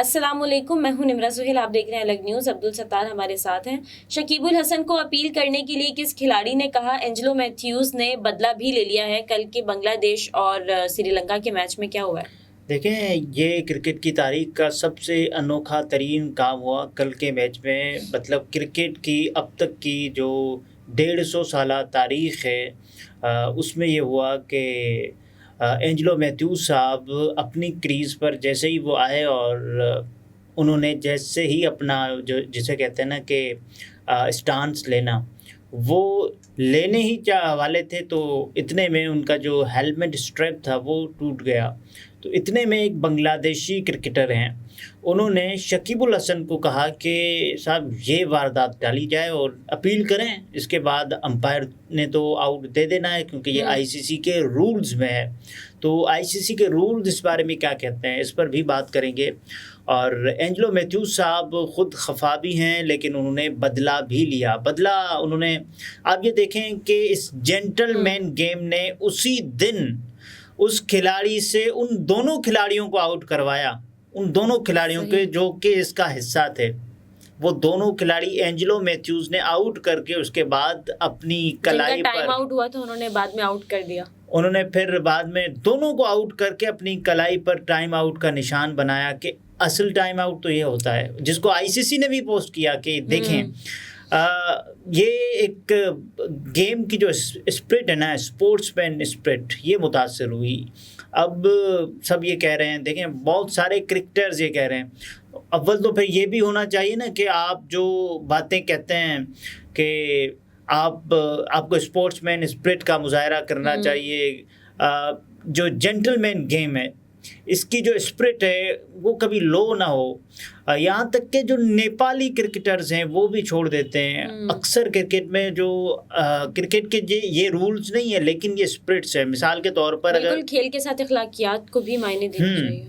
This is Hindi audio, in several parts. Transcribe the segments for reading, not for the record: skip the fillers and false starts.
अस्सलामुअलैकुम, मैं हूं निमरा सुहेल। आप देख रहे हैं अलग न्यूज़। अब्दुल सत्तार हमारे साथ हैं। शकीबुल हसन को अपील करने के लिए किस खिलाड़ी ने कहा? एंजेलो मैथ्यूज ने बदला भी ले लिया है। कल के बांग्लादेश और श्रीलंका के मैच में क्या हुआ है? देखें, ये क्रिकेट की तारीख का सबसे अनोखा तरीन काम हुआ कल के मैच में। मतलब क्रिकेट की अब तक की जो 150 साला तारीख़ है, उसमें ये हुआ कि एंजेलो मैथ्यूज साहब अपनी क्रीज़ पर जैसे ही वो आए और उन्होंने जैसे ही अपना जो जिसे कहते हैं ना कि स्टांस लेना, वो लेने ही वाले थे तो इतने में उनका जो हेलमेट स्ट्रैप था वो टूट गया। तो इतने में एक बांग्लादेशी क्रिकेटर हैं, उन्होंने शकीबुल हसन को कहा कि साहब ये वारदात टाली जाए और अपील करें। इसके बाद अंपायर ने तो आउट दे देना है क्योंकि ये आईसीसी के रूल्स में है। तो आईसीसी के रूल्स इस बारे में क्या कहते हैं, इस पर भी बात करेंगे। और एंजेलो मैथ्यूज साहब ख़ुद खफा भी हैं, लेकिन उन्होंने बदला भी लिया। उन्होंने, आप ये देखें कि इस जेंटलमैन गेम ने उसी दिन उस खिलाड़ी से उन दोनों खिलाड़ियों को आउट करवाया, उन दोनों खिलाड़ियों के जो कि इसका हिस्सा थे। वो दोनों खिलाड़ी एंजेलो मैथ्यूज ने आउट करके उसके बाद अपनी कलाई पर टाइम आउट हुआ तो उन्होंने बाद में आउट कर दिया। उन्होंने फिर बाद में दोनों को आउट करके अपनी कलाई पर टाइम आउट का निशान बनाया कि असल टाइम आउट तो ये होता है, जिसको आईसीसी ने भी पोस्ट किया कि देखें ये एक गेम की जो स्पिरिट है ना, स्पोर्ट्समैन स्पिरिट, ये मुतासर हुई। अब सब ये कह रहे हैं, देखें बहुत सारे क्रिकेटर्स ये कह रहे हैं, अव्वल तो फिर ये भी होना चाहिए ना कि आप जो बातें कहते हैं कि आपको स्पोर्ट्समैन स्पिरिट का मुजाहरा करना चाहिए। जो जेंटलमैन गेम है, इसकी जो स्पिरिट है वो कभी लो ना हो। यहाँ तक के जो नेपाली क्रिकेटर्स हैं वो भी छोड़ देते हैं। अक्सर क्रिकेट में जो क्रिकेट के ये रूल्स नहीं है, लेकिन ये स्पिरिट्स है। मिसाल के तौर पर अगर खेल के साथ अखलाकियात को भी मायने देनी चाहिए,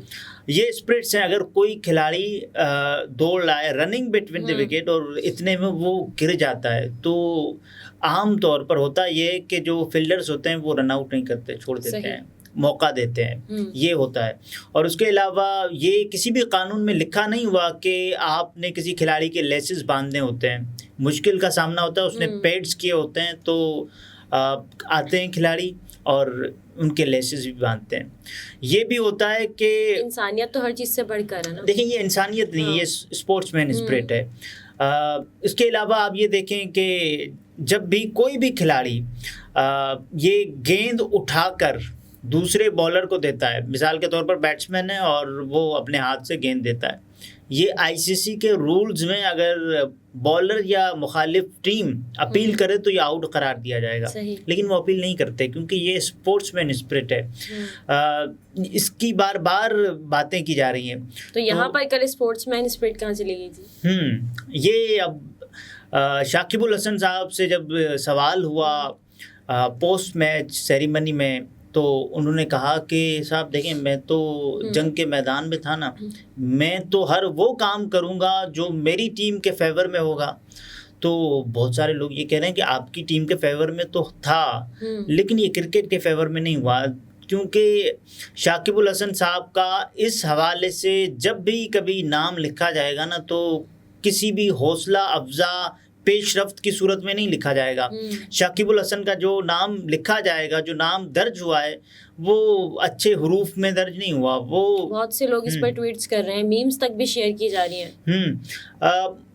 ये स्पिरिट्स हैं। अगर कोई खिलाड़ी दौड़ लाए रनिंग बिटवीन द विकेट और इतने में वो गिर जाता है, तो आम तौर पर होता ये कि जो फील्डर्स होते हैं वो रन आउट नहीं करते, छोड़ देते हैं, मौका देते हैं, ये होता है। और उसके अलावा ये किसी भी कानून में लिखा नहीं हुआ कि आपने किसी खिलाड़ी के लेसेस बांधने होते हैं। मुश्किल का सामना होता है, उसने पैड्स किए होते हैं तो आते हैं खिलाड़ी और उनके लेसेस भी बांधते हैं। ये भी होता है कि इंसानियत तो हर चीज़ से बढ़कर है ना। देखिए, ये इंसानियत नहीं, ये स्पोर्ट्समैन स्पिरिट है। इसके अलावा आप ये देखें कि जब भी कोई भी खिलाड़ी ये गेंद उठाकर दूसरे बॉलर को देता है, मिसाल के तौर पर बैट्समैन है और वो अपने हाथ से गेंद देता है, ये आईसीसी के रूल्स में अगर बॉलर या मुखालिफ टीम अपील करे तो ये आउट करार दिया जाएगा। लेकिन वो अपील नहीं करते क्योंकि ये स्पोर्ट्समैन स्पिरिट है। इसकी बार बार बातें की जा रही हैं। तो यहाँ पर कल स्पोर्ट्समैन स्पिरिट कहाँ चली गई थी? ये अब शाकिबुल हसन साहब से जब सवाल हुआ पोस्ट मैच सेरेमनी में, तो उन्होंने कहा कि साहब देखें, मैं तो जंग के मैदान में था ना, मैं तो हर वो काम करूंगा जो मेरी टीम के फेवर में होगा। तो बहुत सारे लोग ये कह रहे हैं कि आपकी टीम के फेवर में तो था, लेकिन ये क्रिकेट के फेवर में नहीं हुआ, क्योंकि शाकिबुल हसन साहब का इस हवाले से जब भी कभी नाम लिखा जाएगा ना, तो किसी भी हौसला अफजा पेशरफ्त की सूरत में नहीं लिखा जाएगा। शाकिबुल हसन का जो नाम लिखा जाएगा, जो नाम दर्ज हुआ है, वो अच्छे हरूफ में दर्ज नहीं हुआ। वो बहुत से लोग इस पर ट्वीट्स कर रहे हैं, मीम्स तक भी शेयर की जा रही हैं।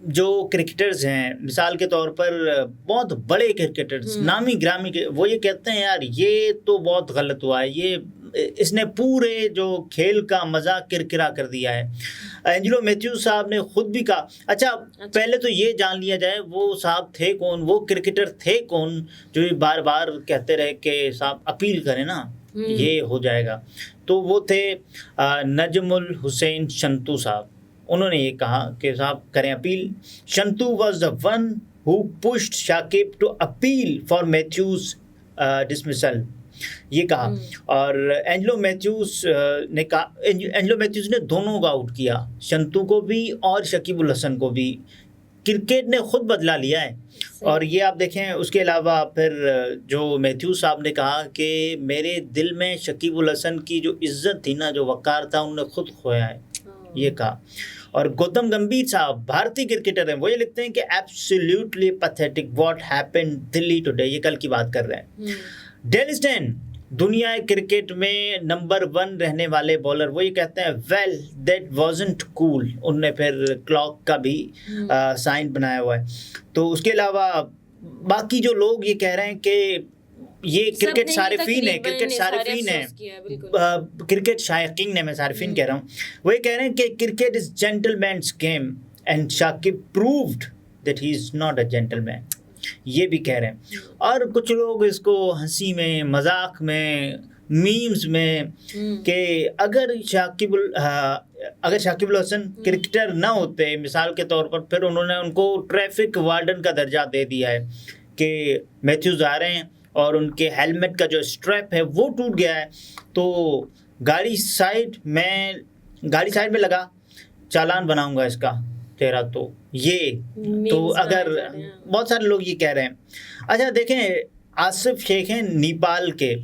जो क्रिकेटर्स हैं, मिसाल के तौर पर बहुत बड़े क्रिकेटर्स, नामी ग्रामी, वो ये कहते हैं यार ये तो बहुत गलत हुआ है, ये इसने पूरे जो खेल का मज़ा किरकिरा कर दिया है। एंजेलो मैथ्यूज साहब ने खुद भी कहा। अच्छा, पहले तो ये जान लिया जाए वो साहब थे कौन, वो क्रिकेटर थे कौन जो बार बार कहते रहे कि साहब अपील करें ना, ये हो जाएगा। तो वो थे नजमुल हुसैन शंतू साहब। उन्होंने ये कहा कि साहब करें appeal. Shanto was the one who pushed Shakib to appeal for Mathews dismissal, ये कहा। और एंजेलो मैथ्यूज ने दोनों को आउट किया, शंतू को भी और शकीबुल हसन को भी। क्रिकेट ने खुद बदला लिया है। और ये आप देखें, उसके अलावा फिर जो मैथ्यूज साहब ने कहा कि मेरे दिल में शकीबुल हसन की जो इज्जत थी ना, जो वक़ार था, उन्होंने खुद खोया है। ये कहा। और गौतम गंभीर साहब भारतीय क्रिकेटर हैं, वो ये लिखते हैं कि absolutely pathetic what happened Delhi today, ये कल की बात कर रहे हैं। डेल स्टेन दुनिया क्रिकेट में नंबर 1 रहने वाले बॉलर, वो ये कहते हैं वेल दैट वाजंट कूल। उनने फिर क्लॉक का भी साइन बनाया हुआ है। तो उसके अलावा बाकी जो लोग ये कह रहे हैं कि ये क्रिकेट सारिफीन है, क्रिकेट सारिफीन है, क्रिकेट शायकीन है, मैं सारिफीन कह रहा हूँ, वो ये कह रहे हैं कि cricket is gentleman's game and Shakib proved that he is not a gentleman, ये भी कह रहे हैं। और कुछ लोग इसको हंसी में, मजाक में, मीम्स में कि अगर शाकिबुल हसन क्रिकेटर ना होते मिसाल के तौर पर, फिर उन्होंने उनको ट्रैफिक वार्डन का दर्जा दे दिया है कि मैथ्यूज आ रहे हैं और उनके हेलमेट का जो स्ट्रैप है वो टूट गया है, तो गाड़ी साइड में लगा, चालान बनाऊंगा इसका तेरा। तो ये तो अगर बहुत सारे लोग ये कह रहे हैं। अच्छा देखें, आसिफ शेख हैं नेपाल के,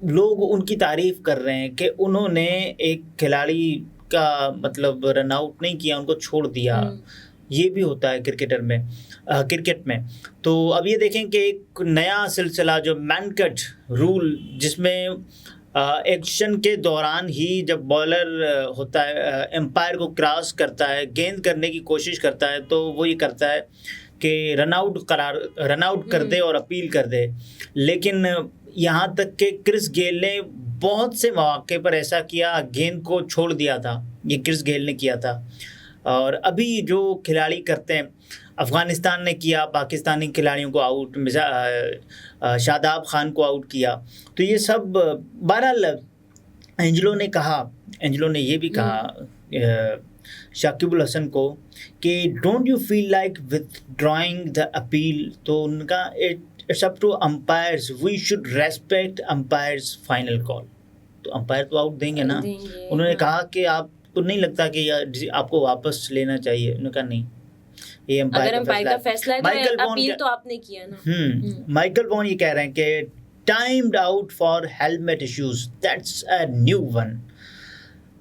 लोग उनकी तारीफ कर रहे हैं कि उन्होंने एक खिलाड़ी का मतलब रन आउट नहीं किया, उनको छोड़ दिया। ये भी होता है क्रिकेट में। तो अब ये देखें कि एक नया सिलसिला जो मैनकट रूल, जिसमें एक्शन के दौरान ही जब बॉलर होता है एम्पायर को क्रॉस करता है, गेंद करने की कोशिश करता है, तो वो ये करता है कि रन आउट कर दे और अपील कर दे। लेकिन यहाँ तक कि क्रिस गेल ने बहुत से मौके पर ऐसा किया, गेंद को छोड़ दिया था, ये क्रिस गेल ने किया था। और अभी जो खिलाड़ी करते हैं, अफ़गानिस्तान ने किया पाकिस्तानी खिलाड़ियों को आउट, शादाब खान को आउट किया। तो ये सब बहरहाल एंजलो ने ये भी कहा शाकिबुल हसन को कि don't you feel like withdrawing the appeal, तो उनका it's up to umpires, we should respect umpires final call. तो अंपायर तो आउट देंगे ना। उन्होंने कहा कि आप तो नहीं लगता कि आपको वापस लेना चाहिए? उन्होंने कहा नहीं, ये अंपायर का फैसला है, तो अपील तो आपने किया ना। माइकल वॉन ये कह रहे हैं कि timed out for helmet issues, that's a new one.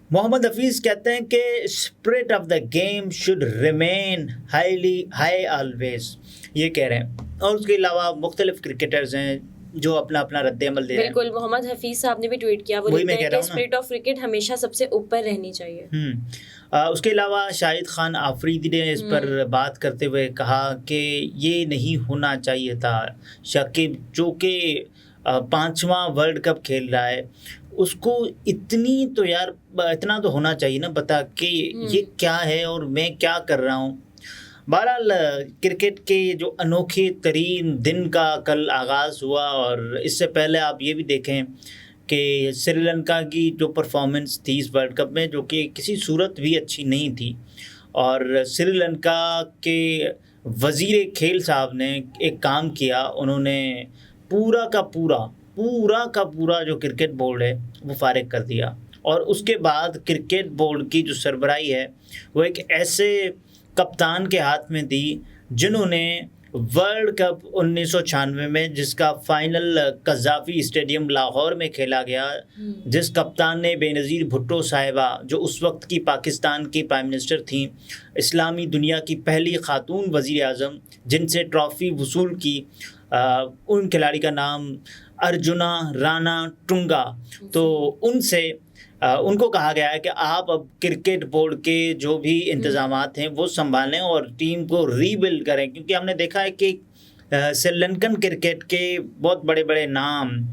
Mohammad Hafeez कहते हैं कि spirit of the game should remain high always, ये कह रहे हैं। और उसके अलावा मुख्तलिफ क्रिकेटर्स हैं जो अपना रद्द-ए-अमल दे रहे हैं। बिल्कुल, मोहम्मद हफीज साहब ने भी ट्वीट किया, वो लिखते हैं कि स्पिरिट ऑफ क्रिकेट हमेशा सबसे ऊपर रहनी चाहिए। उसके अलावा शाहिद खान आफरीदी ने इस पर बात करते हुए कहा कि ये नहीं होना चाहिए था। शाकिब जो कि 5वां वर्ल्ड कप खेल रहा है, उसको इतना तो होना चाहिए ना, बता कि ये क्या है और मैं क्या कर रहा हूँ। बहरहाल क्रिकेट के जो अनोखे तरीन दिन का कल आगाज़ हुआ, और इससे पहले आप ये भी देखें कि श्रीलंका की जो परफॉर्मेंस थी इस वर्ल्ड कप में, जो कि किसी सूरत भी अच्छी नहीं थी, और श्रीलंका के वज़ीर खेल साहब ने एक काम किया, उन्होंने पूरा का पूरा जो क्रिकेट बोर्ड है वो फारिग कर दिया। और उसके बाद क्रिकेट बोर्ड की जो सरबराही है वो एक ऐसे कप्तान के हाथ में दी जिन्होंने वर्ल्ड कप 1996 में, जिसका फाइनल कज़ाफ़ी स्टेडियम लाहौर में खेला गया, जिस कप्तान ने बेनज़ीर भुट्टो साहिबा, जो उस वक्त की पाकिस्तान की प्राइम मिनिस्टर थी, इस्लामी दुनिया की पहली खातून वज़ीर आज़म, जिनसे ट्रॉफ़ी वसूल की, उन खिलाड़ी का नाम अर्जुना राणा टुंगा। तो उनको कहा गया है कि आप अब क्रिकेट बोर्ड के जो भी इंतज़ामात हैं वो संभालें और टीम को रीबिल्ड करें, क्योंकि हमने देखा है कि श्रीलंकन क्रिकेट के बहुत बड़े बड़े नाम,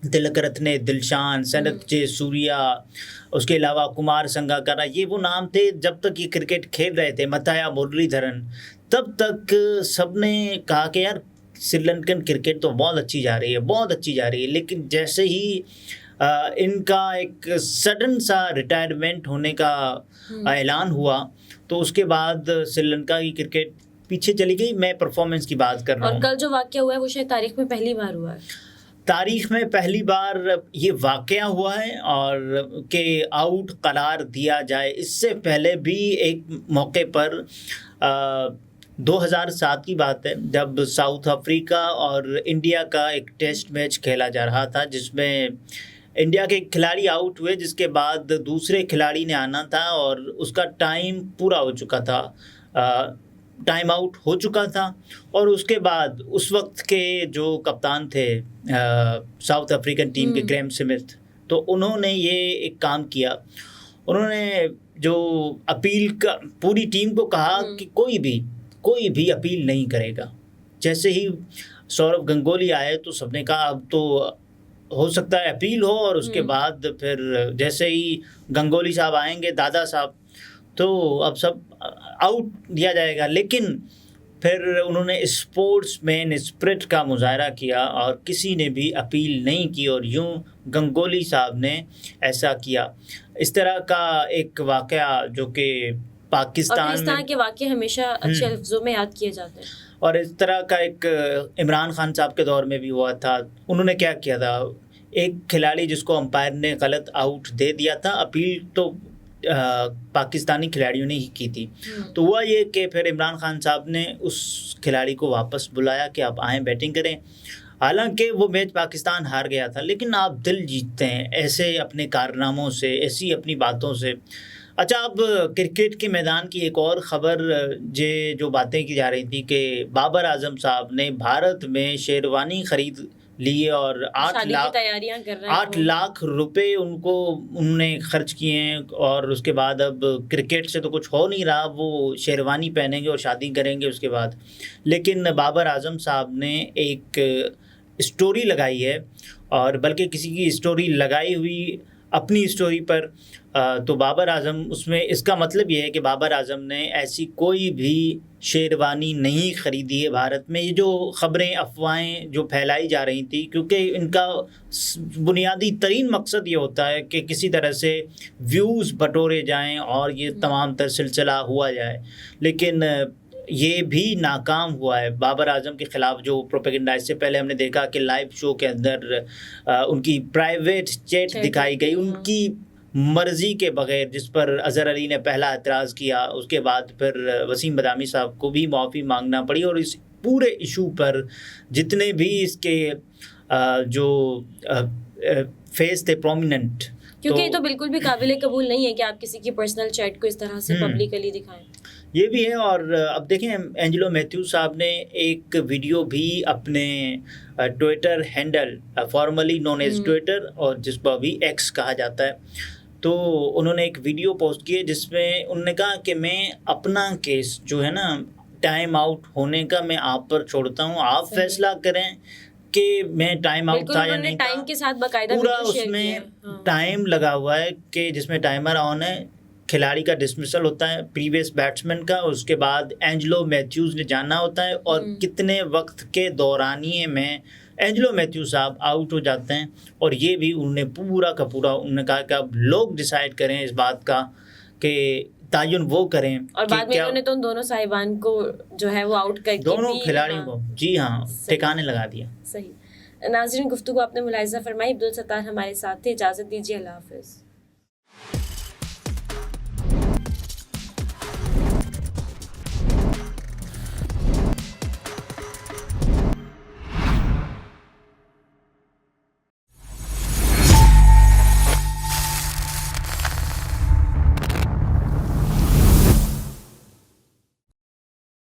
तिलक रत्ने, दिलशान, सनत जयसूर्या, उसके अलावा कुमार संगकारा, ये वो नाम थे जब तक ये क्रिकेट खेल रहे थे, मथाया मुरलीधरन, तब तक सबने कहा कि यार श्रीलंकन क्रिकेट तो बहुत अच्छी जा रही है। लेकिन जैसे ही इनका एक सडन सा रिटायरमेंट होने का ऐलान हुआ, तो उसके बाद श्रीलंका की क्रिकेट पीछे चली गई। मैं परफॉर्मेंस की बात कर रहा हूँ। और कल जो वाक़या हुआ है वो शायद तारीख में पहली बार हुआ है। तारीख में पहली बार ये वाक़या हुआ है और के आउट करार दिया जाए। इससे पहले भी एक मौके पर 2007 की बात है, जब साउथ अफ्रीका और इंडिया का एक टेस्ट मैच खेला जा रहा था, जिसमें इंडिया के खिलाड़ी आउट हुए, जिसके बाद दूसरे खिलाड़ी ने आना था और उसका टाइम पूरा हो चुका था, टाइम आउट हो चुका था। और उसके बाद उस वक्त के जो कप्तान थे साउथ अफ्रीकन टीम के ग्रैम स्मिथ, तो उन्होंने ये एक काम किया, उन्होंने जो अपील का पूरी टीम को कहा कि कोई भी अपील नहीं करेगा। जैसे ही सौरव गंगोली आए तो सबने कहा अब तो हो सकता है अपील हो, और उसके बाद फिर जैसे ही गंगोली साहब आएंगे, दादा साहब, तो अब सब आउट दिया जाएगा। लेकिन फिर उन्होंने स्पोर्ट्समैन स्पिरिट का मुजाहरा किया और किसी ने भी अपील नहीं की, और यूं गंगोली साहब ने ऐसा किया। इस तरह का एक वाक़या जो कि पाकिस्तान के वाक़ये हमेशा अच्छे लफ्ज़ों में याद किए जाते हैं, और इस तरह का एक इमरान खान साहब के दौर में भी हुआ था। उन्होंने क्या किया था, एक खिलाड़ी जिसको अंपायर ने गलत आउट दे दिया था, अपील तो पाकिस्तानी खिलाड़ियों ने ही की थी। तो हुआ ये कि फिर इमरान खान साहब ने उस खिलाड़ी को वापस बुलाया कि आप आएँ बैटिंग करें। हालांकि वो मैच पाकिस्तान हार गया था, लेकिन आप दिल जीतते हैं ऐसे अपने कारनामों से, ऐसी अपनी बातों से। अच्छा, अब क्रिकेट के मैदान की एक और ख़बर जो बातें की जा रही थी कि बाबर आजम साहब ने भारत में शेरवानी ख़रीद लिए और 8 लाख रुपए उन्होंने खर्च किए हैं, और उसके बाद अब क्रिकेट से तो कुछ हो नहीं रहा, वो शेरवानी पहनेंगे और शादी करेंगे उसके बाद। लेकिन बाबर आजम साहब ने एक स्टोरी लगाई है, और बल्कि किसी की स्टोरी लगाई हुई अपनी स्टोरी पर, तो बाबर आजम उसमें, इसका मतलब ये है कि बाबर आजम ने ऐसी कोई भी शेरवानी नहीं ख़रीदी है भारत में। ये जो ख़बरें, अफवाहें जो फैलाई जा रही थी, क्योंकि इनका बुनियादी तरीन मकसद ये होता है कि किसी तरह से व्यूज़ बटोरे जाएं और ये तमाम तर सिलसिला हुआ जाए, लेकिन ये भी नाकाम हुआ है। बाबर आजम के ख़िलाफ़ जो प्रोपेगेंडा, इससे पहले हमने देखा कि लाइव शो के अंदर उनकी प्राइवेट चैट दिखाई गई उनकी मर्ज़ी के बग़ैर, जिस पर अज़हर अली ने पहला एतराज़ किया। उसके बाद फिर वसीम बदामी साहब को भी माफ़ी मांगना पड़ी, और इस पूरे इशू पर जितने भी इसके जो फेस थे प्रोमिनेंट, क्योंकि ये तो बिल्कुल भी काबिल कबूल नहीं है कि आप किसी की पर्सनल चैट को इस तरह से पब्लिकली दिखाएं। ये भी है। और अब देखें, एंजेलो मैथ्यूज साहब ने एक वीडियो भी अपने Twitter handle, formerly known as Twitter, और जिसको अभी एक्स कहा जाता है, तो उन्होंने एक वीडियो पोस्ट की है जिसमें उन्होंने कहा कि मैं अपना केस जो है ना टाइम आउट होने का, मैं आप पर छोड़ता हूँ, आप फैसला करें कि मैं टाइम आउट था या नहीं। टाइम के साथ बाकायदा पूरा उसमें टाइम लगा हुआ है कि जिसमें टाइमर ऑन है, खिलाड़ी का डिसमिसल होता है प्रीवियस बैट्समैन का, उसके बाद एंजेलो मैथ्यूज ने जाना होता है, और कितने वक्त के दौरानिए में एंजेलो मैथ्यूज साहब आउट हो जाते हैं। और ये भी उन्होंने पूरा का पूरा उन्होंने कहा कि अब लोग डिसाइड करें इस बात का कि तायुन वो करें। और बाद में उन्होंने तो उन दोनों साहिबान को जो है वो आउट करके दोनों खिलाड़ियों को, जी हाँ, ठिकाने लगा दिया। सही। नाज़रीन, गुफ्तगू आपने मुलाहिज़ा फरमाई। अब्दुल सत्तार हमारे साथ थे। इजाज़त दीजिए, अल्लाह हाफ़िज़।